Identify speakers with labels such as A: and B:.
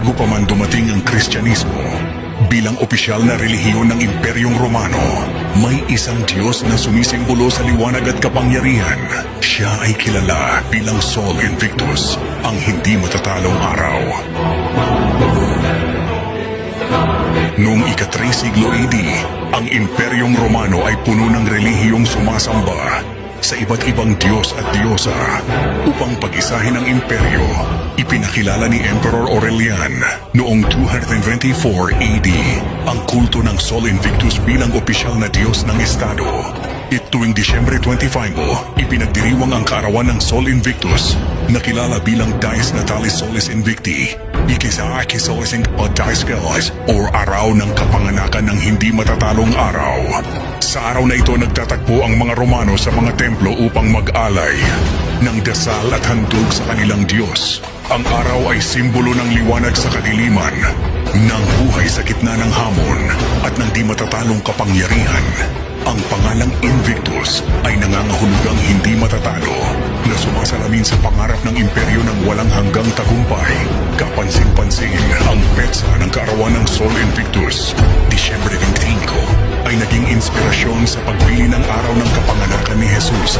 A: Bago pa man dumating ang Kristyanismo, bilang opisyal na relihiyon ng Imperyong Romano, may isang Diyos na sumisimbolo sa liwanag at kapangyarihan. Siya ay kilala bilang Sol Invictus, ang hindi matatalong araw. Noong ika-3 siglo AD, ang Imperyong Romano ay puno ng relihiyong sumasamba sa iba't ibang Diyos at Diyosa. Upang pag-isahin ang imperyo, ipinakilala ni Emperor Aurelian noong 224 AD ang kulto ng Sol Invictus bilang opisyal na Diyos ng Estado. Tuwing Disyembre 25, ipinagdiriwang ang kaarawan ng Sol Invictus na kilala bilang Dies Natalis Solis Invicti, Ikisaki Solis o Dies Gallis o Araw ng Kapanganakan ng Hindi Matatalong Araw. Sa araw na ito nagtatagpo ang mga Romano sa mga templo upang mag-alay ng dasal at handog sa kanilang Diyos. Ang araw ay simbolo ng liwanag sa kadiliman, ng buhay sa gitna ng hamon at ng di matatalong kapangyarihan. Ang pangalang Invictus ay nangangahulugang hindi matatalo na sumasalamin sa pangarap ng imperyo ng walang hanggang tagumpay. Kapansin-pansin ang petsa ng kaarawan ng Sol Invictus, Disyembre 25, ay naging inspirasyon sa pagpili ng araw ng kapanganakan ni Jesus.